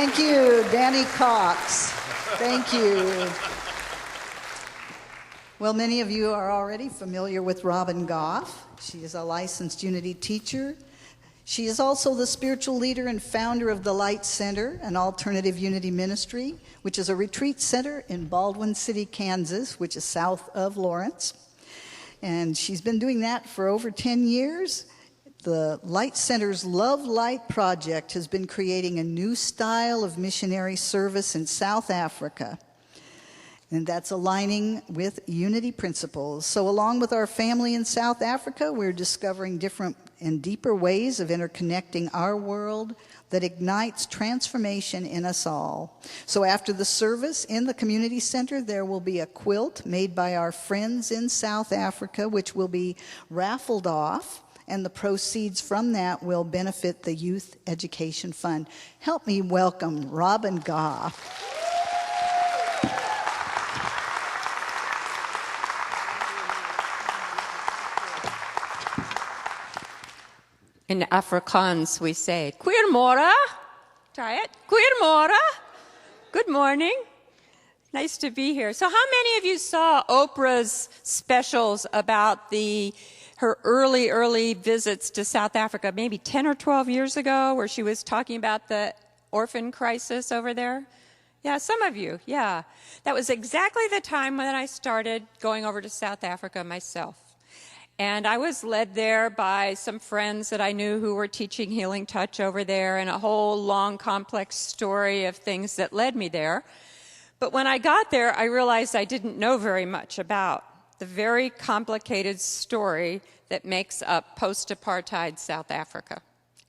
Thank you, Danny Cox. Thank you. Well, many of you are already familiar with Robin Goff. She is a licensed Unity teacher. She is also the spiritual leader and founder of the Light Center, an alternative Unity ministry, which is a retreat center in Baldwin City, Kansas, which is south of Lawrence. And she's been doing that for over 10 years. The Light Center's Love Light project has been creating a new style of missionary service in South Africa. And that's aligning with unity principles. So along with our family in South Africa, we're discovering different and deeper ways of interconnecting our world that ignites transformation in us all. So after the service in the community center, there will be a quilt made by our friends in South Africa, which will be raffled off, and the proceeds from that will benefit the Youth Education Fund. Help me welcome Robin Goff. In Afrikaans, we say, Goeiemorgen. Try it. Goeiemorgen. Good morning. Nice to be here. So how many of you saw Oprah's specials about her early visits to South Africa, maybe 10 or 12 years ago, where she was talking about the orphan crisis over there? Yeah, some of you, yeah. That was exactly the time when I started going over to South Africa myself. And I was led there by some friends that I knew who were teaching Healing Touch over there, and a whole long, complex story of things that led me there. But when I got there, I realized I didn't know very much about the very complicated story that makes up post-apartheid South Africa.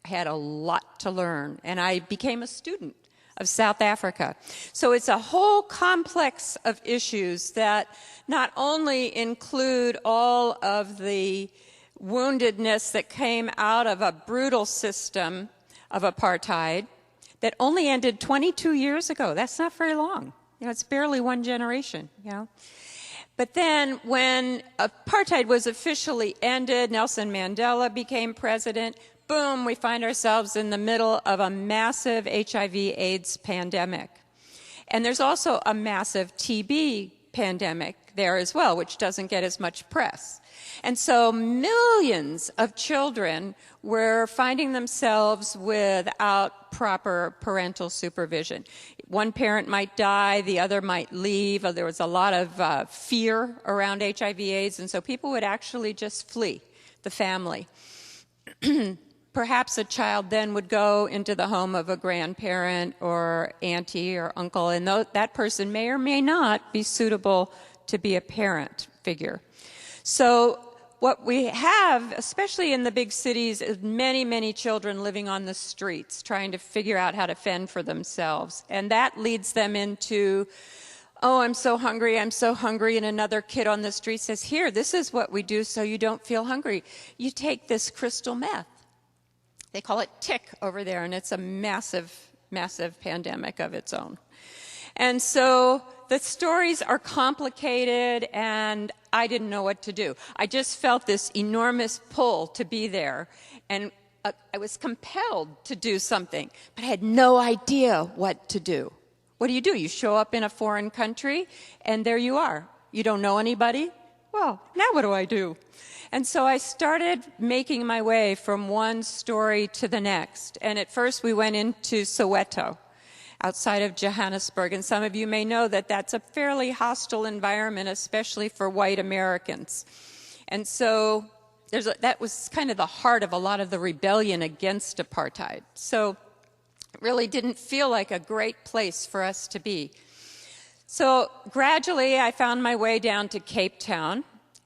I had a lot to learn, and I became a student of South Africa. So it's a whole complex of issues that not only include all of the woundedness that came out of a brutal system of apartheid that only ended 22 years ago. That's not very long. It's barely one generation, But then when apartheid was officially ended, Nelson Mandela became president. Boom, we find ourselves in the middle of a massive HIV/AIDS pandemic. And there's also a massive TB pandemic there as well, which doesn't get as much press. And so millions of children were finding themselves without proper parental supervision. One parent might die, the other might leave. There was a lot of fear around HIV/AIDS, and so people would actually just flee the family. Perhaps a child then would go into the home of a grandparent or auntie or uncle, and that person may or may not be suitable to be a parent figure. So what we have, especially in the big cities, is many, many children living on the streets trying to figure out how to fend for themselves. And that leads them into, oh, I'm so hungry, and another kid on the street says, here, this is what we do so you don't feel hungry. You take this crystal meth. They call it tick over there, and it's a massive, massive pandemic of its own. And so the stories are complicated, and I didn't know what to do. I just felt this enormous pull to be there, and I was compelled to do something, but I had no idea what to do. What do? You show up in a foreign country, and there you are. You don't know anybody? Well, now what do I do? And so I started making my way from one story to the next. And at first we went into Soweto, outside of Johannesburg. And some of you may know that that's a fairly hostile environment, especially for white Americans. And so that was kind of the heart of a lot of the rebellion against apartheid. So it really didn't feel like a great place for us to be. So gradually I found my way down to Cape Town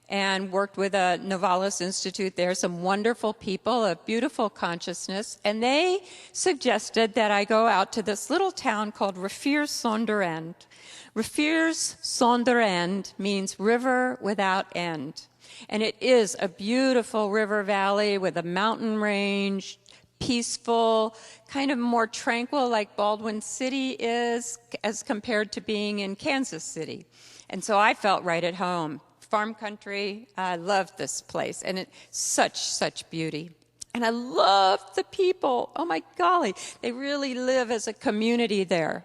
and worked with a Novalis Institute there, some wonderful people, a beautiful consciousness, and they suggested that I go out to this little town called Riviersonderend. Riviersonderend means river without end, and it is a beautiful river valley with a mountain range, peaceful, kind of more tranquil like Baldwin City is as compared to being in Kansas City. And so I felt right at home. Farm country, I loved this place, and it's such beauty. And I loved the people. Oh my golly, they really live as a community there.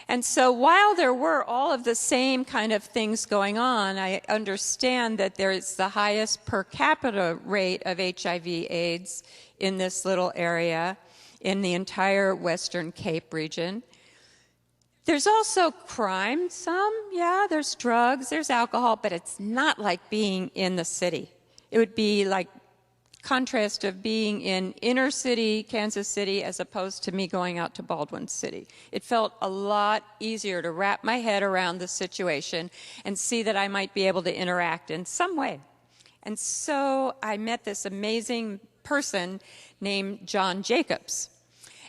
And so while there were all of the same kind of things going on, I understand that there is the highest per capita rate of HIV/AIDS in this little area, in the entire Western Cape region. There's also crime, there's drugs, there's alcohol, but it's not like being in the city. It would be like contrast of being in inner city Kansas City as opposed to me going out to Baldwin City. It felt a lot easier to wrap my head around the situation and see that I might be able to interact in some way. And so I met this amazing person named John Jacobs.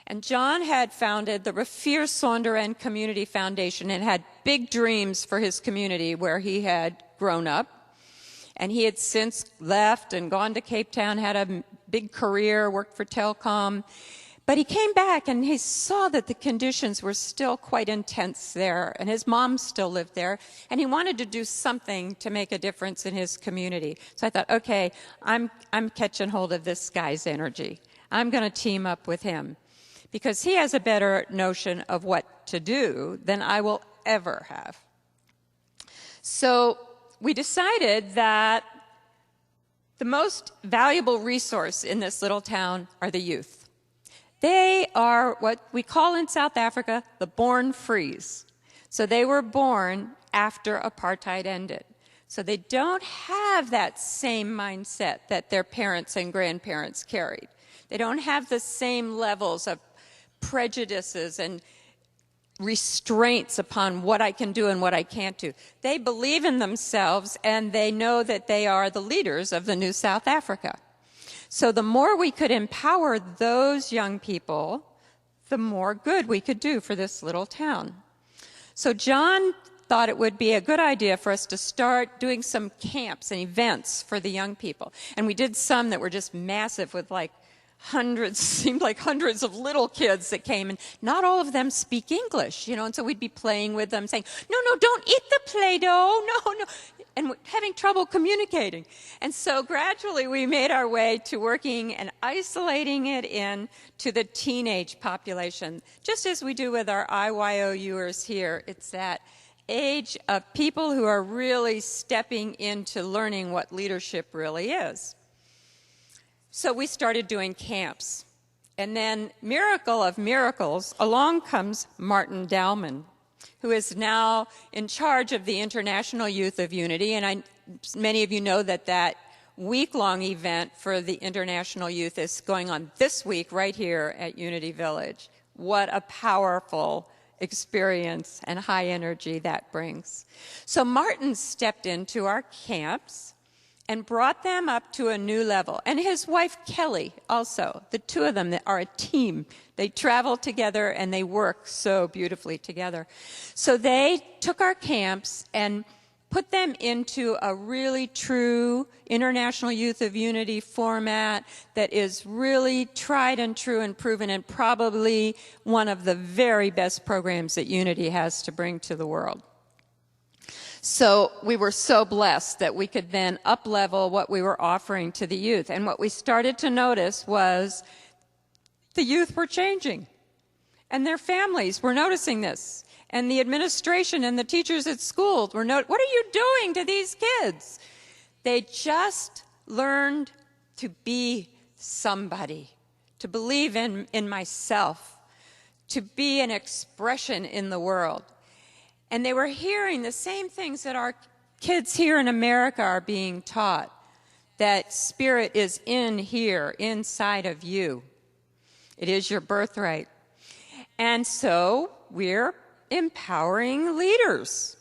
And John had founded the Rafir Sonderen Community Foundation and had big dreams for his community where he had grown up. And he had since left and gone to Cape Town, had a big career, worked for Telcom. But he came back and he saw that the conditions were still quite intense there, and his mom still lived there, and he wanted to do something to make a difference in his community. So I thought, okay, I'm catching hold of this guy's energy. I'm going to team up with him because he has a better notion of what to do than I will ever have. So we decided that the most valuable resource in this little town are the youth. They are what we call in South Africa the born frees. So they were born after apartheid ended. So they don't have that same mindset that their parents and grandparents carried. They don't have the same levels of prejudices and restraints upon what I can do and what I can't do. They believe in themselves, and they know that they are the leaders of the new South Africa. So the more we could empower those young people, the more good we could do for this little town. So John thought it would be a good idea for us to start doing some camps and events for the young people. And we did some that were just massive with seemed like hundreds of little kids that came, and not all of them speak English, and so we'd be playing with them saying, no, don't eat the Play-Doh, no, and having trouble communicating. And so gradually we made our way to working and isolating it in to the teenage population, just as we do with our IYOUers here. It's that age of people who are really stepping into learning what leadership really is. So we started doing camps. And then, miracle of miracles, along comes Martin Dowman, who is now in charge of the International Youth of Unity. And many of you know that week-long event for the International Youth is going on this week right here at Unity Village. What a powerful experience and high energy that brings. So Martin stepped into our camps and brought them up to a new level. And his wife, Kelly, also. The two of them are a team. They travel together and they work so beautifully together. So they took our camps and put them into a really true International Youth of Unity format that is really tried and true and proven, and probably one of the very best programs that Unity has to bring to the world. So we were so blessed that we could then up-level what we were offering to the youth. And what we started to notice was the youth were changing. And their families were noticing this. And the administration and the teachers at school were what are you doing to these kids? They just learned to be somebody, to believe in myself, to be an expression in the world. And they were hearing the same things that our kids here in America are being taught, that spirit is in here, inside of you. It is your birthright. And so we're empowering leaders.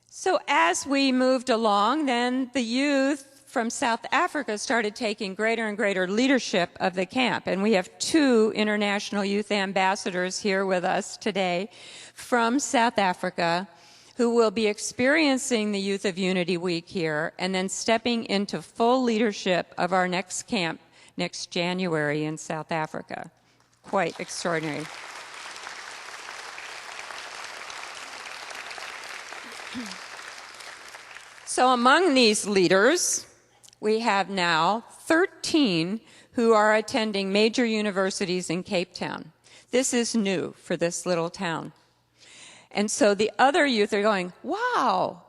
So as we moved along, then the youth from South Africa started taking greater and greater leadership of the camp. And we have 2 international youth ambassadors here with us today from South Africa who will be experiencing the Youth of Unity Week here and then stepping into full leadership of our next camp next January in South Africa. Quite extraordinary. So among these leaders, we have now 13 who are attending major universities in Cape Town. This is new for this little town. And so the other youth are going, wow,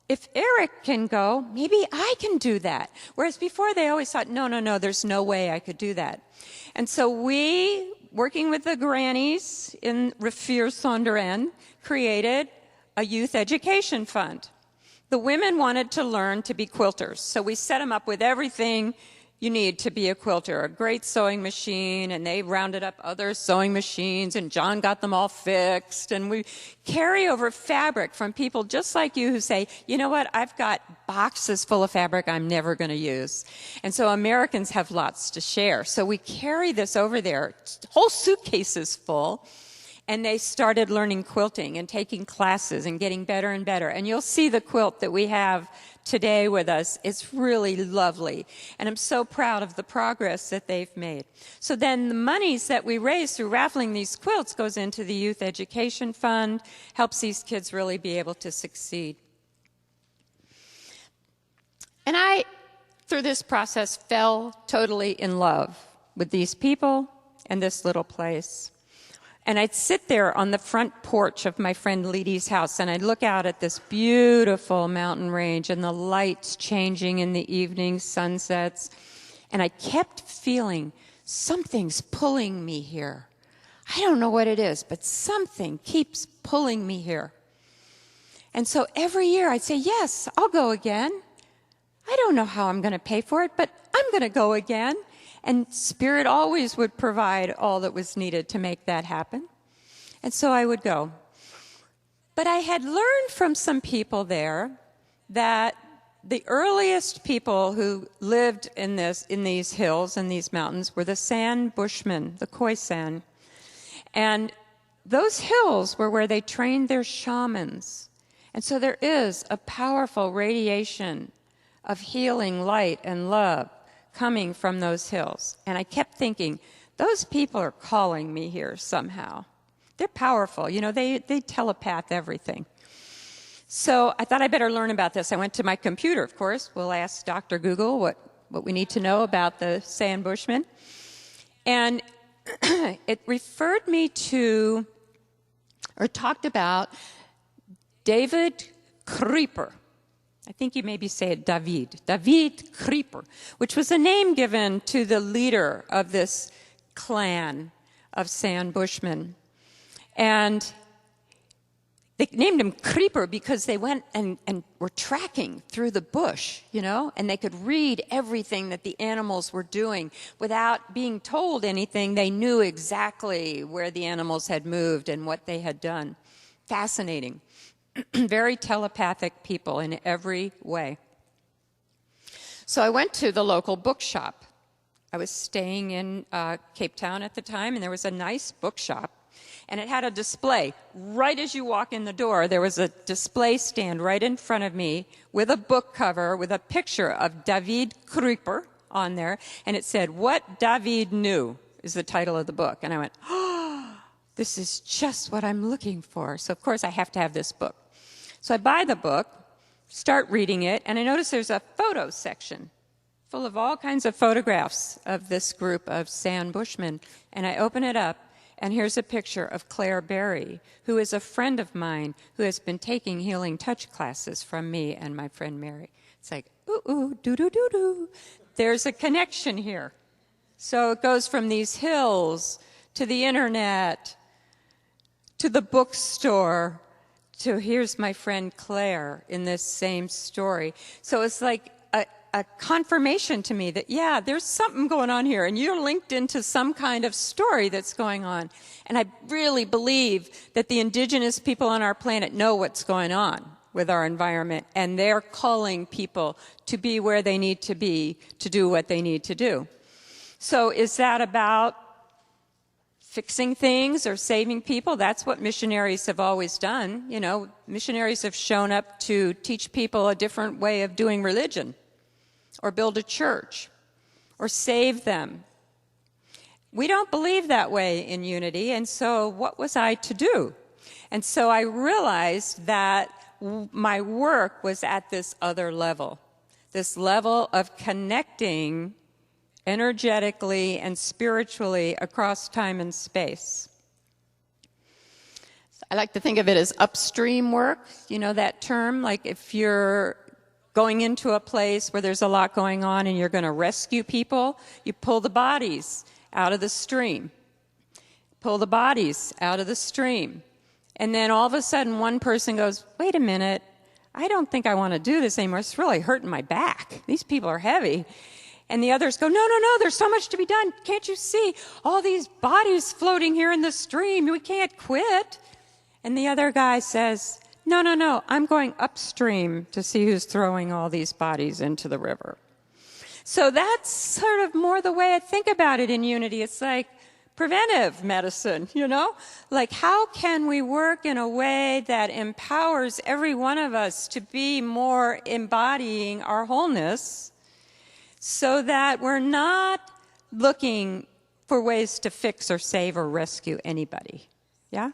if Eric can go, maybe I can do that. Whereas before they always thought, no, there's no way I could do that. And so we, working with the grannies in Rafir Sonderen, created a youth education fund. The women wanted to learn to be quilters, so we set them up with everything you need to be a quilter, a great sewing machine, and they rounded up other sewing machines, and John got them all fixed, and we carry over fabric from people just like you who say, you know what, I've got boxes full of fabric I'm never going to use. And so Americans have lots to share. So we carry this over there, whole suitcases full, and they started learning quilting and taking classes and getting better and better. And you'll see the quilt that we have today with us. It's really lovely. And I'm so proud of the progress that they've made. So then the monies that we raise through raffling these quilts goes into the Youth Education Fund, helps these kids really be able to succeed. And I, through this process, fell totally in love with these people and this little place. And I'd sit there on the front porch of my friend Leedy's house, and I'd look out at this beautiful mountain range and the lights changing in the evening sunsets. And I kept feeling something's pulling me here. I don't know what it is, but something keeps pulling me here. And so every year I'd say, yes, I'll go again. I don't know how I'm going to pay for it, but I'm going to go again. And Spirit always would provide all that was needed to make that happen. And so I would go. But I had learned from some people there that the earliest people who lived in these hills and these mountains were the San Bushmen, the Khoisan. And those hills were where they trained their shamans. And so there is a powerful radiation of healing light and love coming from those hills. And I kept thinking, those people are calling me here somehow. They're powerful. You know, they telepath everything. So I thought I better learn about this. I went to my computer, of course. We'll ask Dr. Google what we need to know about the San Bushmen. And it referred me to, or talked about, David Creeper. I think you maybe say it David Creeper, which was a name given to the leader of this clan of San Bushmen. And they named him Creeper because they went and were tracking through the bush, you know, and they could read everything that the animals were doing without being told anything. They knew exactly where the animals had moved and what they had done. Fascinating. Very telepathic people in every way. So I went to the local bookshop. I was staying in Cape Town at the time, and there was a nice bookshop. And it had a display. Right as you walk in the door, there was a display stand right in front of me with a book cover with a picture of David Creeper on there. And it said, "What David Knew" is the title of the book. And I went, oh, this is just what I'm looking for. So, of course, I have to have this book. So I buy the book, start reading it, and I notice there's a photo section full of all kinds of photographs of this group of San Bushmen. And I open it up, and here's a picture of Claire Berry, who is a friend of mine who has been taking healing touch classes from me and my friend Mary. It's like, ooh, ooh, doo-doo-doo-doo. There's a connection here. So it goes from these hills to the internet to the bookstore to here's my friend Claire in this same story. So it's like a confirmation to me that, yeah, there's something going on here, and you're linked into some kind of story that's going on. And I really believe that the indigenous people on our planet know what's going on with our environment, and they're calling people to be where they need to be to do what they need to do. So is that about fixing things or saving people? That's what missionaries have always done. You know, missionaries have shown up to teach people a different way of doing religion, or build a church, or save them. We don't believe that way in Unity, and so what was I to do? And so I realized that my work was at this other level, this level of connecting energetically and spiritually across time and space. I like to think of it as upstream work, you know that term, like if you're going into a place where there's a lot going on and you're going to rescue people, you pull the bodies out of the stream. Pull the bodies out of the stream. And then all of a sudden one person goes, wait a minute, I don't think I want to do this anymore. It's really hurting my back. These people are heavy. And the others go, no, there's so much to be done. Can't you see all these bodies floating here in the stream? We can't quit. And the other guy says, no, I'm going upstream to see who's throwing all these bodies into the river. So that's sort of more the way I think about it in Unity. It's like preventive medicine, Like, how can we work in a way that empowers every one of us to be more embodying our wholeness, so that we're not looking for ways to fix or save or rescue anybody. Yeah?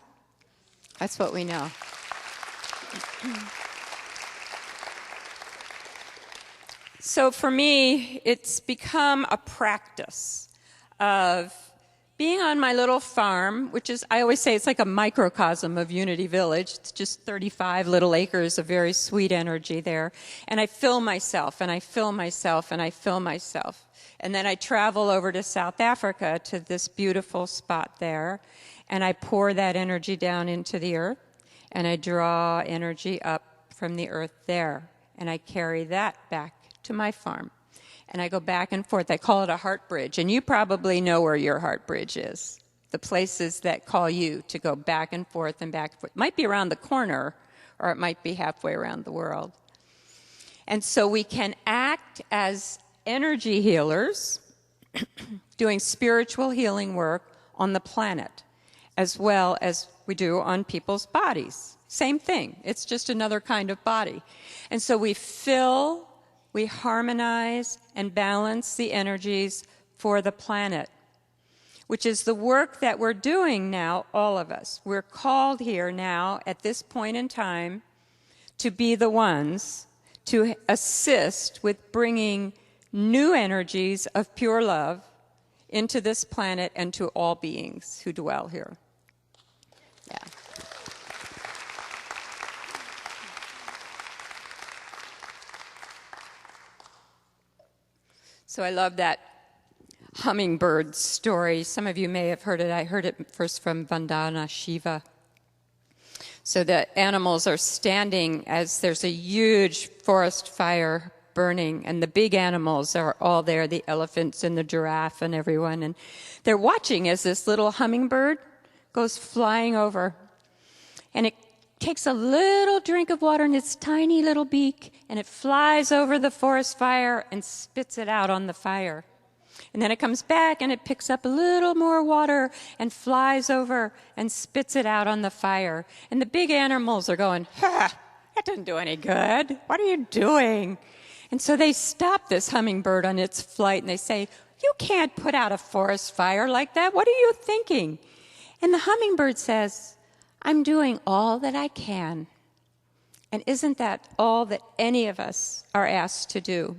That's what we know. So for me, it's become a practice of being on my little farm, which is, I always say, it's like a microcosm of Unity Village. It's just 35 little acres of very sweet energy there. And I fill myself, and I fill myself, and I fill myself. And then I travel over to South Africa to this beautiful spot there, and I pour that energy down into the earth, and I draw energy up from the earth there, and I carry that back to my farm. And I go back and forth. I call it a heart bridge. And you probably know where your heart bridge is. The places that call you to go back and forth and back and forth. It might be around the corner, or it might be halfway around the world. And so we can act as energy healers, doing spiritual healing work on the planet, as well as we do on people's bodies. Same thing. It's just another kind of body. And so we fill, we harmonize and balance the energies for the planet, which is the work that we're doing now, all of us. We're called here now, at this point in time, to be the ones to assist with bringing new energies of pure love into this planet and to all beings who dwell here. Yeah. So I love that hummingbird story. Some of you may have heard it. I heard it first from Vandana Shiva. So the animals are standing as there's a huge forest fire burning, and the big animals are all there, the elephants and the giraffe and everyone, and they're watching as this little hummingbird goes flying over. And it takes a little drink of water in its tiny little beak, and it flies over the forest fire and spits it out on the fire. And then it comes back and it picks up a little more water and flies over and spits it out on the fire. And the big animals are going, that doesn't do any good. What are you doing? And so they stop this hummingbird on its flight and they say, you can't put out a forest fire like that. What are you thinking? And the hummingbird says, I'm doing all that I can. And isn't that all that any of us are asked to do?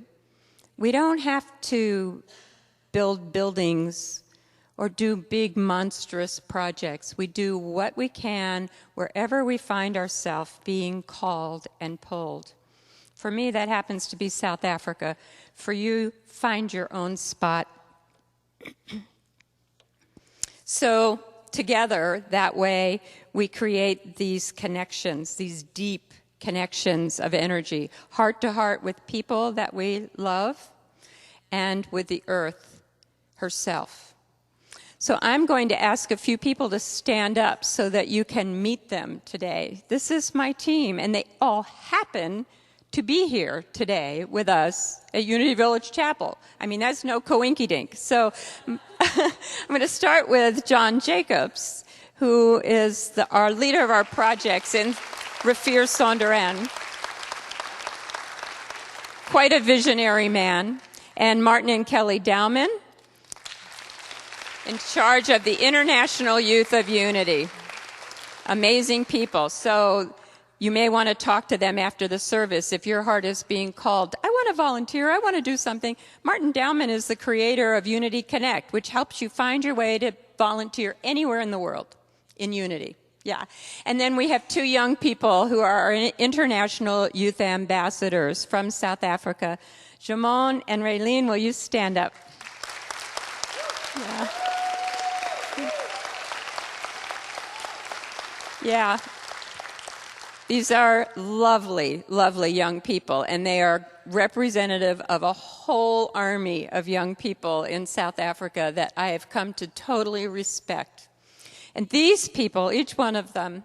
We don't have to build buildings or do big monstrous projects. We do what we can wherever we find ourselves being called and pulled. For me, that happens to be South Africa. For you, find your own spot. So together, that way, we create these connections, these deep connections of energy, heart to heart with people that we love and with the earth herself. So I'm going to ask a few people to stand up so that you can meet them today. This is my team, and they all happen to be here today with us at Unity Village Chapel. I mean, that's no coinkydink. So I'm going to start with John Jacobs, who is our leader of our projects in Rafir Sonderan. Quite a visionary man. And Martin and Kelly Dowman, in charge of the International Youth of Unity. Amazing people. So you may want to talk to them after the service if your heart is being called. I want to volunteer. I want to do something. Martin Dowman is the creator of Unity Connect, which helps you find your way to volunteer anywhere in the world in Unity. Yeah. And then we have two young people who are our international youth ambassadors from South Africa. Jamon and Raylene, will you stand up? Yeah. Yeah. These are lovely, lovely young people, and they are representative of a whole army of young people in South Africa that I have come to totally respect. And these people, each one of them,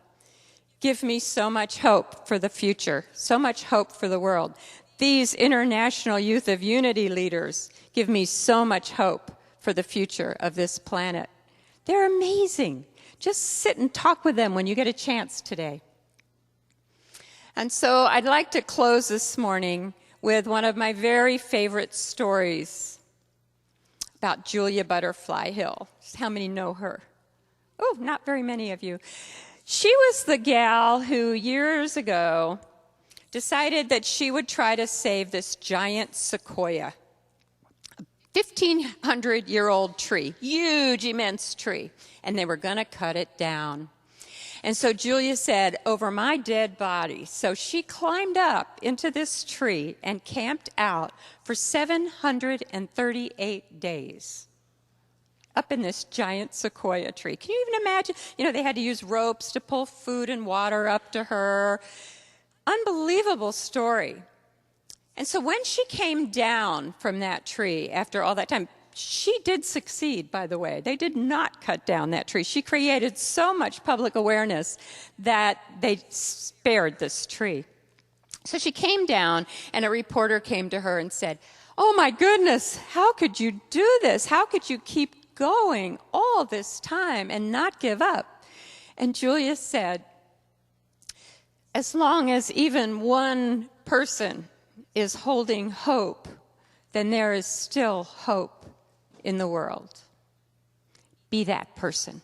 give me so much hope for the future, so much hope for the world. These International Youth of Unity leaders give me so much hope for the future of this planet. They're amazing. Just sit and talk with them when you get a chance today. And so I'd like to close this morning with one of my very favorite stories about Julia Butterfly Hill. How many know her? Oh, not very many of you. She was the gal who years ago decided that she would try to save this giant sequoia, a 1,500-year-old tree, huge, immense tree, and they were going to cut it down. And so Julia said, over my dead body. So she climbed up into this tree and camped out for 738 days. Up in this giant sequoia tree. Can you even imagine? They had to use ropes to pull food and water up to her. Unbelievable story. And so when she came down from that tree after all that time, she did succeed, by the way. They did not cut down that tree. She created so much public awareness that they spared this tree. So she came down, and a reporter came to her and said, "Oh, my goodness, how could you do this? How could you keep going all this time and not give up?" And Julia said, "As long as even one person is holding hope, then there is still hope in the world. Be that person."